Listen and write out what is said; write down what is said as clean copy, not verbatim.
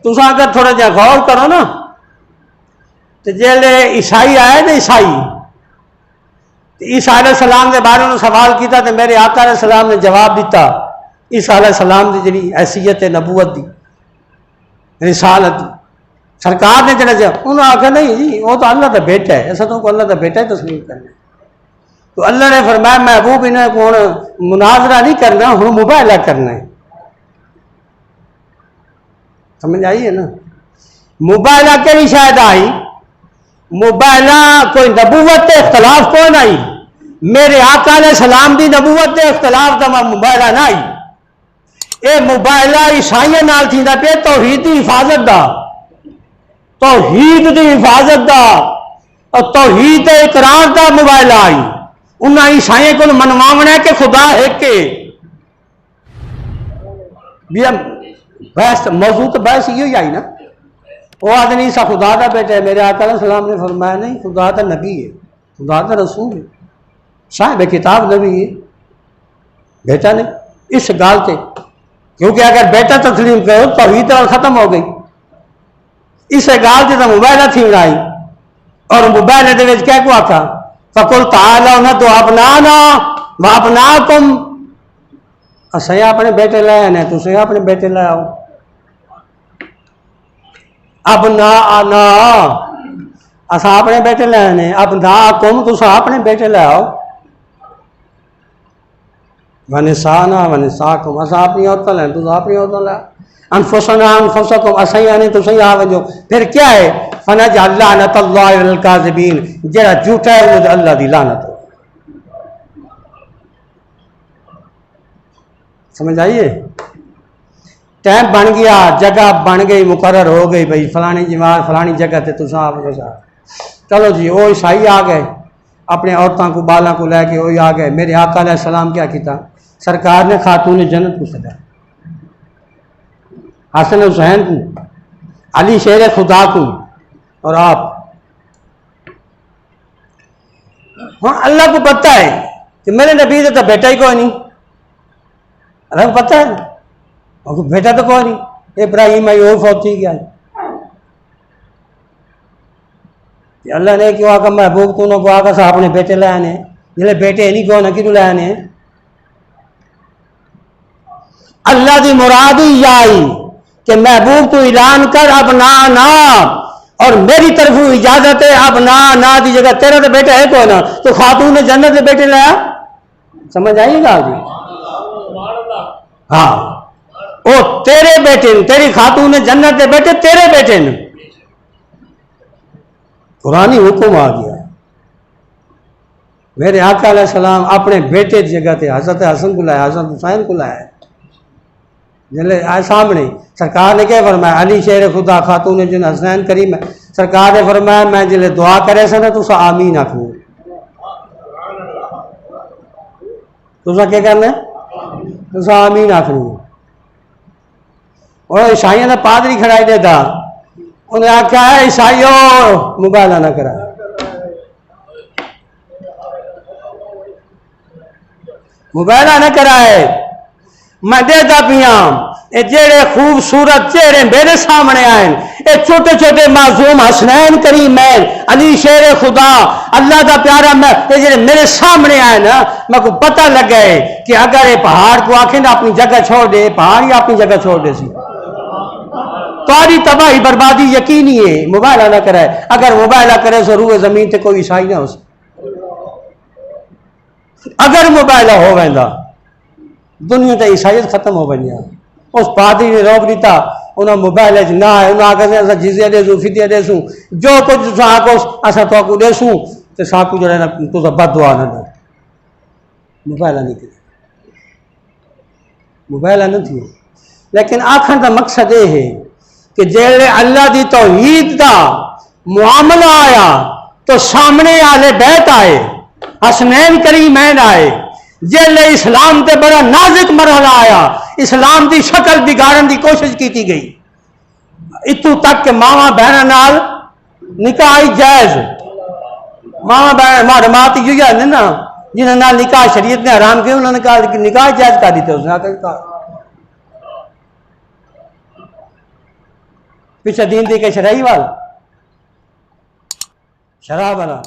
तुसा अगर थोड़ा जहा गौर करो ना तो जेले ईसाई आए ना ईसाई ईसा अलैहिस्सलाम के बारे में सवाल किया तो मेरे आका अलैहिस्सलाम ने जवाब दिता ईसा अलैहिस्सलाम की जी हैसियत है नबूवत की रिसालत की सरकार ने जरा उन्होंने आखा नहीं जी वो तो अल्लाह का बेटा है ऐसा तो अल्लाह का बेटा है तस्लीम करना तो अल्लाह ने फरमाया महबूब इन्हें कौन मुनाजरा नहीं करना हूँ मुबाहला करना है। समझ आई है ना मुबाहला के शायद आई मुबाहला कोई नबूवत के इख्तलाफ कौन आई मेरे आका अलैहिस्सलाम की नबूवत के इख्तलाफ का मुबाहला ना आई ये मुबाहला ईसाइयों नाल थींदा पे तौहीद की हिफाजत का तौहीद की हिफाजत का और तौहीद के इकरार का मुबाहला आई उन्हें ईसाइयों को मनवावना है कि खुदा है के बहस मौजू तो बहस ही आई ना वो आदमी ईसा खुदा का बेटा है मेरे आका अलैहिस्सलाम ने फरमाया नहीं खुदा का नबी है खुदा का रसूल है साहिब किताब नबी है बेटा नहीं इस गाल से क्योंकि अगर बेटा तस्लीम करो तौहीद और खत्म हो गई इस गाल से तो मुबाहला थी आई और मुबाहले दे विच क्या को आखा फकुल ताला ना तो अपना ना व अपना तुम असं अपने बेटे लाए ने तुम अपने बेटे ले आओ अब ना आना असा अपने बेटे लाए ने अब ना तुम तुम अपने बेटे ले आओ वनिसा ना वनिसा कुम असा अपनी औरतें लें तुम अपनी औरतें ले अनफुसना अनफुसकुम असही आने तुम आ वजो फिर क्या है फनज लानत अल्लाह अल काज़िबीन जरा झूठा है वो अल्लाह दी लानत हो। समझ आइए टाइम बन गया जगह बन गई मुकर्रर हो गई भाई फलानी जमात फलानी जगह से तुम आप चलो जी वो ईसाई आ गए अपने औरतों को बालों को लैके वो आ गए मेरे आका अलैहिस्सलाम क्या किया सरकार ने खातून जन्नत को सदा हसन हुसैन को अली शेर खुदा को और आप हाँ अल्लाह को पता है कि मेरे नबी तो बेटा ही कोई नहीं अल्लाह को पता है और बेटा तो कोई नहीं इब्राहिम आई और फौजी गया अल्लाह ने क्यों आकर महबूब तूने को आकर सा अपने बेटे ले आने जिले बेटे नहीं कौन कि ले आने अल्लाह की मुराद ही आई कि महबूब तू ऐलान कर अब ना और मेरी तरफ इजाजत है अब ना की जगह तेरा तो बेटा है कौन तो खातून ने जन्नत के बेटे लाया समझ आइएगा जी हाँ ओ तेरे बेटे ने तेरी खातून ने जन्नत के बेटे तेरे बेटे ने कुरानी हुक्म आ गया मेरे आका अलैहिस्सलाम अपने बेटे की जगह पे हजरत हसन को लाया हजरत हुसैन को लाया जिले आए सामने सरकार ने क्या फरमाया अली शेर खुदा खातून जिन हसनैन करीम सरकार ने फरमाया मैं जिले दुआ करे से ना तुसा आमीन आखो तुसा क्या करना तुसा आमीन आखनी और ईसाइयों ने पादरी खड़ाई देता उन्हें आख्या है ईसाइयों मुबाहला ना करा मुबाहला न कराए मैं देता पिया जेड़े खूबसूरत चेहरे मेरे सामने आए ये छोटे छोटे मासूम हसनैन करीमैन अली शेर खुदा अल्लाह का प्यारा मैं ये मेरे सामने आए ना मैं को पता लग गए कि अगर ये पहाड़ को आखे ना अपनी जगह छोड़ दे पहाड़ ही अपनी जगह छोड़ दे सी तारी तबाही बर्बादी यकीनी है मुबाहला ना कराए अगर मुबाहला करे तो रूए जमीन से कोई ईसाई ना हो अगर मुबाहला हो वेंदा दुनिया तो ईसाइयत खत्म हो वही उस पादरी ने रोक दिता उन्हें मुबाहले ना है उन्हें आगे अस जिजिया देसूँ फिदिया देसूँ जो कुछ आको असा तो देसूँ तो साकू जो है ना तुझा बददुआ न दे मुबाहला नहीं किया मुबाहला नहीं थी लेकिन आखिर का मकसद ये है कि जेड़े अल्लाह की तौहीद का मुआमला आया तो सामने आले बैत आए हसनैन करीमैन आए जेले इस्लाम ते बड़ा नाजुक मरहला आया इस्लाम की शक्ल बिगाड़न की कोशिश की गई इतों तक के मावा बहन नाल निकाह जायज मावा बहन मार मात यू ना जिन्हें ना निकाह शरीयत ने हराम किया उन्होंने निकाह जायज कर दी थे उसने आकर पीछे दीन दी के शराई वाल शराब वाला